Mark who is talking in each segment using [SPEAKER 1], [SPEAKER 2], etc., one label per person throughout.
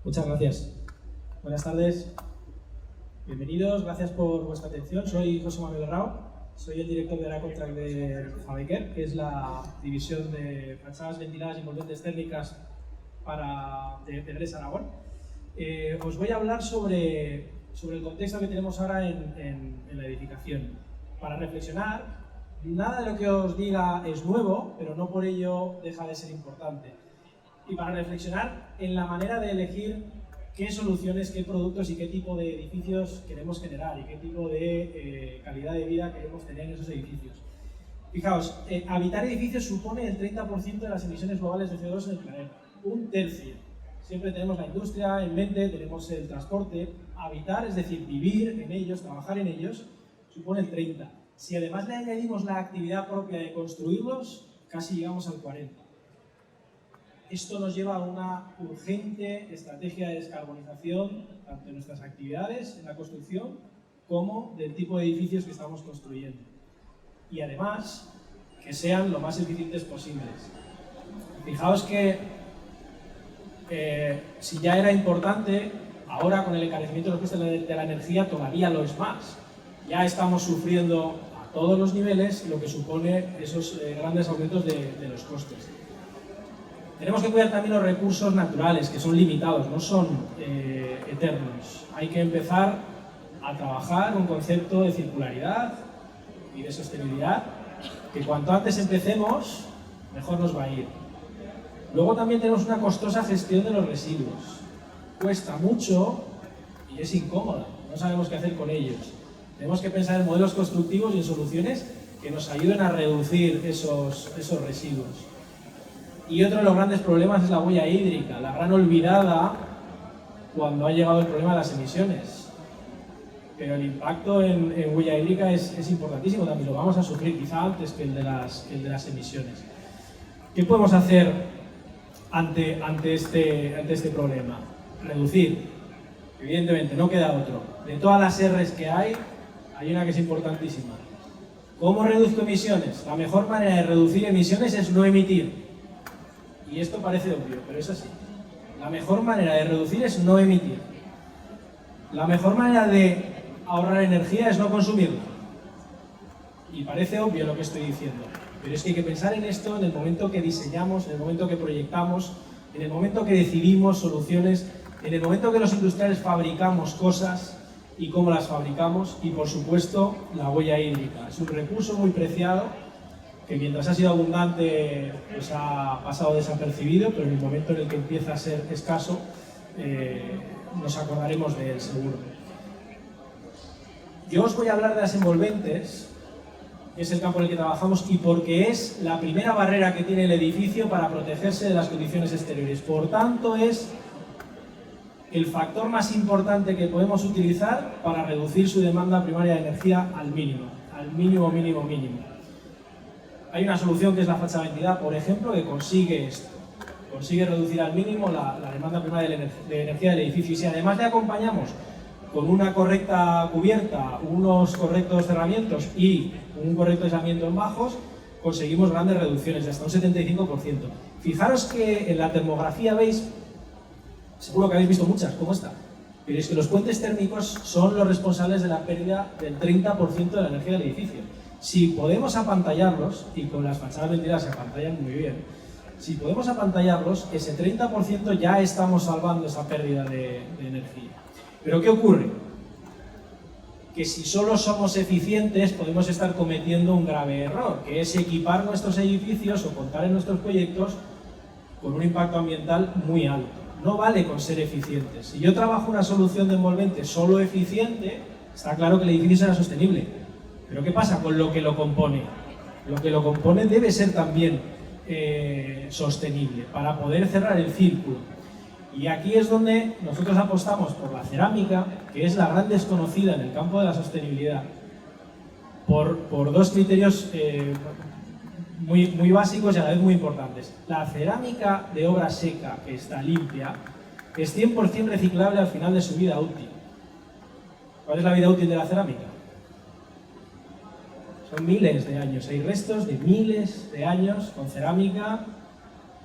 [SPEAKER 1] Muchas gracias. Buenas tardes. Bienvenidos, gracias por vuestra atención. Soy José Manuel Rao, soy el director de Aerocontract de Fabequer, que es la división de fachadas ventiladas y envolventes térmicas de GRES Aragón. Os voy a hablar sobre el contexto que tenemos ahora en la edificación. Para reflexionar, nada de lo que os diga es nuevo, pero no por ello deja de ser importante. Y para reflexionar en la manera de elegir qué soluciones, qué productos y qué tipo de edificios queremos generar y qué tipo de calidad de vida queremos tener en esos edificios. Fijaos, habitar edificios supone el 30% de las emisiones globales de CO2 en el planeta, un tercio. Siempre tenemos la industria en mente, tenemos el transporte. Habitar, es decir, vivir en ellos, trabajar en ellos, supone el 30%. Si además le añadimos la actividad propia de construirlos, casi llegamos al 40%. Esto nos lleva a una urgente estrategia de descarbonización, tanto de nuestras actividades en la construcción, como del tipo de edificios que estamos construyendo. Y además, que sean lo más eficientes posibles. Fijaos que si ya era importante, ahora con el encarecimiento de los costes de la energía todavía lo es más. Ya estamos sufriendo a todos los niveles lo que supone esos grandes aumentos de los costes. Tenemos que cuidar también los recursos naturales, que son limitados, no son eternos. Hay que empezar a trabajar un concepto de circularidad y de sostenibilidad, que cuanto antes empecemos, mejor nos va a ir. Luego también tenemos una costosa gestión de los residuos. Cuesta mucho y es incómoda, no sabemos qué hacer con ellos. Tenemos que pensar en modelos constructivos y en soluciones que nos ayuden a reducir esos residuos. Y otro de los grandes problemas es la huella hídrica, la gran olvidada cuando ha llegado el problema de las emisiones. Pero el impacto en huella hídrica es importantísimo, también lo vamos a sufrir quizá antes que el de las emisiones. ¿Qué podemos hacer ante este problema? Reducir. Evidentemente, no queda otro. De todas las R's que hay una que es importantísima. ¿Cómo reduzco emisiones? La mejor manera de reducir emisiones es no emitir. Y esto parece obvio, pero es así. La mejor manera de reducir es no emitir. La mejor manera de ahorrar energía es no consumirla. Y parece obvio lo que estoy diciendo, pero es que hay que pensar en esto en el momento que diseñamos, en el momento que proyectamos, en el momento que decidimos soluciones, en el momento que los industriales fabricamos cosas y cómo las fabricamos, y por supuesto la huella hídrica. Es un recurso muy preciado que mientras ha sido abundante pues ha pasado desapercibido, pero en el momento en el que empieza a ser escaso nos acordaremos de él seguro. Yo os voy a hablar de las envolventes, que es el campo en el que trabajamos y porque es la primera barrera que tiene el edificio para protegerse de las condiciones exteriores. Por tanto, es el factor más importante que podemos utilizar para reducir su demanda primaria de energía al mínimo, mínimo. Hay una solución que es la fachada ventilada, por ejemplo, que consigue esto. Consigue reducir al mínimo la demanda primaria de energía del edificio. Y si además le acompañamos con una correcta cubierta, unos correctos cerramientos y un correcto aislamiento en bajos, conseguimos grandes reducciones, de hasta un 75%. Fijaros que en la termografía veis, seguro que habéis visto muchas, como esta, pero es que los puentes térmicos son los responsables de la pérdida del 30% de la energía del edificio. Si podemos apantallarlos, y con las fachadas ventiladas se apantallan muy bien, si podemos apantallarlos, ese 30% ya estamos salvando esa pérdida de energía. ¿Pero qué ocurre? Que si solo somos eficientes podemos estar cometiendo un grave error, que es equipar nuestros edificios o contar en nuestros proyectos con un impacto ambiental muy alto. No vale con ser eficientes. Si yo trabajo una solución de envolvente solo eficiente, está claro que el edificio será sostenible. Pero ¿qué pasa con lo que lo compone? Lo que lo compone debe ser también sostenible para poder cerrar el círculo. Y aquí es donde nosotros apostamos por la cerámica, que es la gran desconocida en el campo de la sostenibilidad, por dos criterios muy básicos y a la vez muy importantes. La cerámica de obra seca, que está limpia, es 100% reciclable al final de su vida útil. ¿Cuál es la vida útil de la cerámica? Son miles de años, hay restos de miles de años con cerámica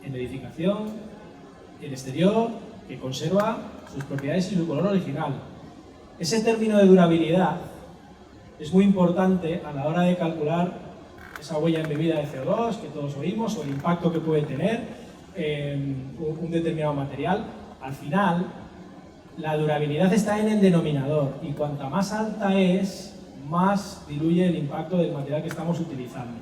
[SPEAKER 1] en edificación, en exterior que conserva sus propiedades y su color original. Ese término de durabilidad es muy importante a la hora de calcular esa huella embebida de CO2 que todos oímos o el impacto que puede tener un determinado material. Al final, la durabilidad está en el denominador y cuanta más alta es, más diluye el impacto del material que estamos utilizando.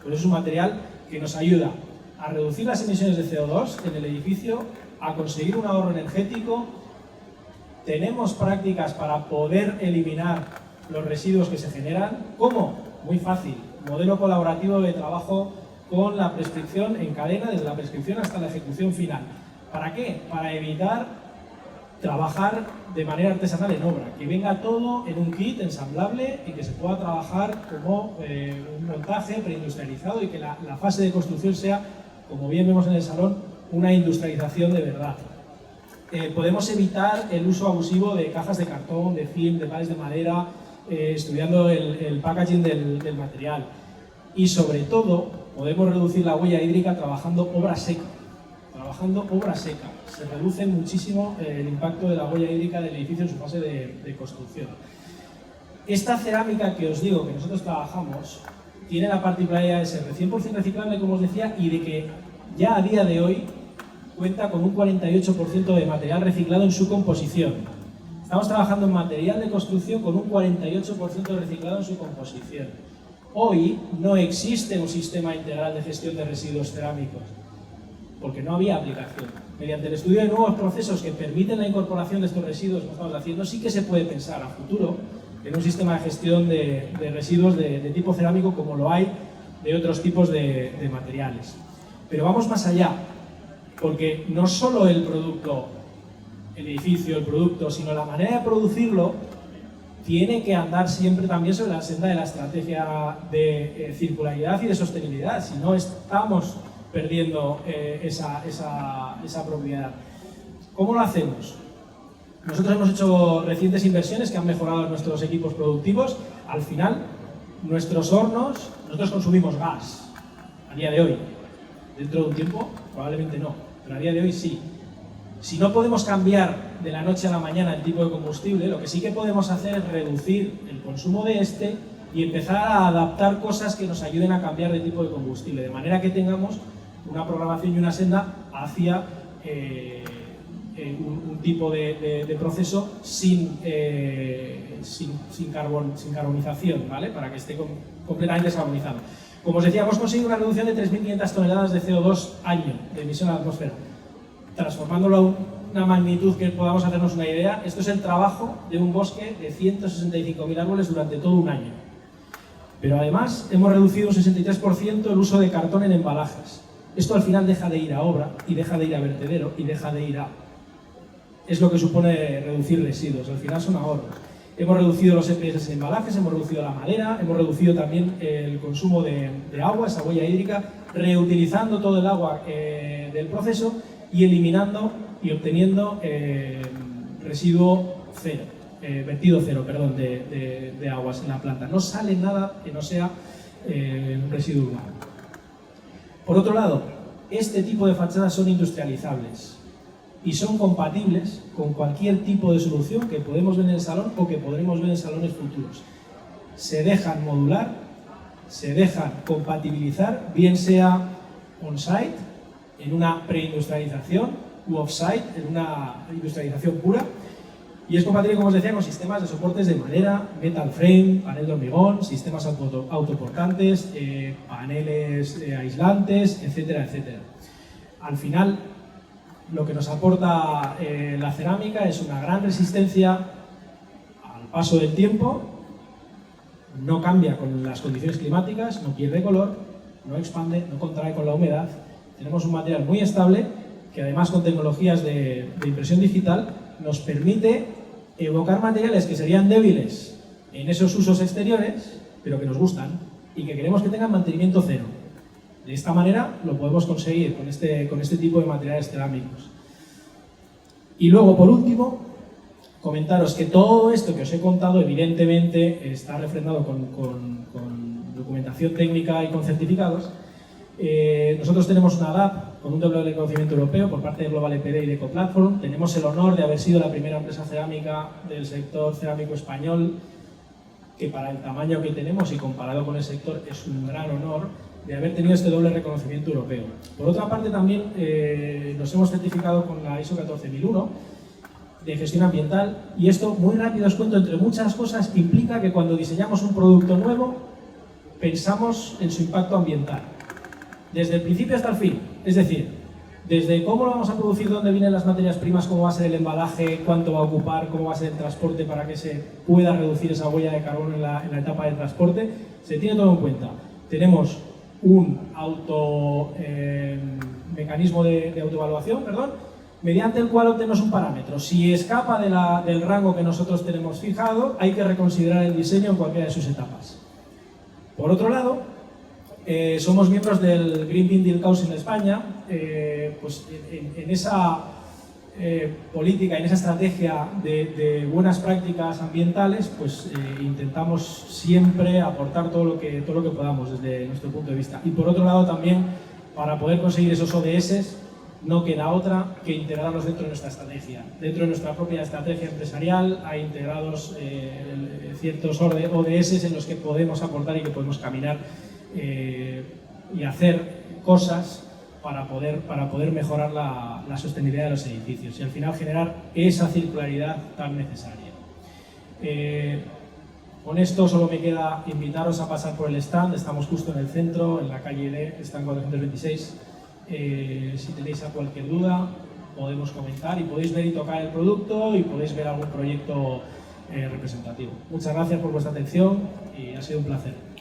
[SPEAKER 1] Por eso es un material que nos ayuda a reducir las emisiones de CO2 en el edificio, a conseguir un ahorro energético. Tenemos prácticas para poder eliminar los residuos que se generan. ¿Cómo? Muy fácil. Modelo colaborativo de trabajo con la prescripción en cadena, desde la prescripción hasta la ejecución final. ¿Para qué? Para evitar trabajar de manera artesanal en obra, que venga todo en un kit ensamblable y que se pueda trabajar como un montaje preindustrializado y que la fase de construcción sea, como bien vemos en el salón, una industrialización de verdad. Podemos evitar el uso abusivo de cajas de cartón, de film, de pales de madera, estudiando el packaging del material. Y sobre todo, podemos reducir la huella hídrica trabajando obra seca. Se reduce muchísimo el impacto de la huella hídrica del edificio en su fase de construcción. Esta cerámica que os digo que nosotros trabajamos tiene la particularidad de ser de 100% reciclable, como os decía, y de que ya a día de hoy cuenta con un 48% de material reciclado en su composición. Estamos trabajando en material de construcción con un 48% reciclado en su composición. Hoy no existe un sistema integral de gestión de residuos cerámicos, porque no había aplicación. Mediante el estudio de nuevos procesos que permiten la incorporación de estos residuos que estamos haciendo, sí que se puede pensar a futuro en un sistema de gestión de residuos de tipo cerámico como lo hay de otros tipos de materiales. Pero vamos más allá, porque no solo el producto, el edificio, el producto, sino la manera de producirlo tiene que andar siempre también sobre la senda de la estrategia de circularidad y de sostenibilidad, si no estamos perdiendo esa propiedad. ¿Cómo lo hacemos? Nosotros hemos hecho recientes inversiones que han mejorado nuestros equipos productivos. Al final, nuestros hornos, nosotros consumimos gas a día de hoy. Dentro de un tiempo, probablemente no, pero a día de hoy sí. Si no podemos cambiar de la noche a la mañana el tipo de combustible, lo que sí que podemos hacer es reducir el consumo de este y empezar a adaptar cosas que nos ayuden a cambiar de tipo de combustible, de manera que tengamos una programación y una senda hacia un tipo de proceso sin carbonización, ¿vale? Para que esté completamente descarbonizado. Como os decía, hemos conseguido una reducción de 3.500 toneladas de CO2 año de emisión a la atmósfera. Transformándolo a una magnitud que podamos hacernos una idea, esto es el trabajo de un bosque de 165.000 árboles durante todo un año. Pero además hemos reducido un 63% el uso de cartón en embalajes. Esto al final deja de ir a obra y deja de ir a vertedero y deja de ir a... Es lo que supone reducir residuos, al final son ahorros. Hemos reducido los EPS en embalajes, hemos reducido la madera, hemos reducido también el consumo de agua, esa huella hídrica, reutilizando todo el agua del proceso y eliminando y obteniendo vertido cero de aguas en la planta. No sale nada que no sea residuo humano. Por otro lado, este tipo de fachadas son industrializables y son compatibles con cualquier tipo de solución que podemos ver en el salón o que podremos ver en salones futuros. Se dejan modular, se dejan compatibilizar, bien sea on-site, en una preindustrialización, u off-site, en una industrialización pura, y es compatible, como os decía, con sistemas de soportes de madera, metal frame, panel de hormigón, sistemas autoportantes, paneles aislantes, etcétera, etcétera. Al final, lo que nos aporta la cerámica es una gran resistencia al paso del tiempo, no cambia con las condiciones climáticas, no pierde color, no expande, no contrae con la humedad. Tenemos un material muy estable que además con tecnologías de impresión digital nos permite evocar materiales que serían débiles en esos usos exteriores, pero que nos gustan y que queremos que tengan mantenimiento cero. De esta manera lo podemos conseguir con este tipo de materiales cerámicos. Y luego, por último, comentaros que todo esto que os he contado evidentemente está refrendado con documentación técnica y con certificados. Nosotros tenemos una DAP con un doble reconocimiento europeo por parte de Global EPD y de Ecoplatform. Tenemos el honor de haber sido la primera empresa cerámica del sector cerámico español, que para el tamaño que tenemos y comparado con el sector es un gran honor de haber tenido este doble reconocimiento europeo. Por otra parte, también nos hemos certificado con la ISO 14001 de gestión ambiental, y esto, muy rápido os cuento, entre muchas cosas, implica que cuando diseñamos un producto nuevo pensamos en su impacto ambiental, desde el principio hasta el fin. Es decir, desde cómo lo vamos a producir, dónde vienen las materias primas, cómo va a ser el embalaje, cuánto va a ocupar, cómo va a ser el transporte para que se pueda reducir esa huella de carbono en la etapa de transporte, se tiene todo en cuenta. Tenemos un mecanismo de autoevaluación, mediante el cual obtenemos un parámetro. Si escapa del rango que nosotros tenemos fijado, hay que reconsiderar el diseño en cualquiera de sus etapas. Por otro lado, somos miembros del Green Building Deal Council de España. Pues en esa política, en esa estrategia de buenas prácticas ambientales, pues intentamos siempre aportar todo lo que podamos desde nuestro punto de vista. Y por otro lado también, para poder conseguir esos ODS, no queda otra que integrarlos dentro de nuestra estrategia. Dentro de nuestra propia estrategia empresarial hay integrados ciertos ODS en los que podemos aportar y que podemos caminar y hacer cosas para poder mejorar la sostenibilidad de los edificios y al final generar esa circularidad tan necesaria. Con esto solo me queda invitaros a pasar por el stand. Estamos justo en el centro, en la calle D, stand 426. Si tenéis cualquier duda, podemos comentar y podéis ver y tocar el producto y podéis ver algún proyecto representativo. Muchas gracias por vuestra atención y ha sido un placer.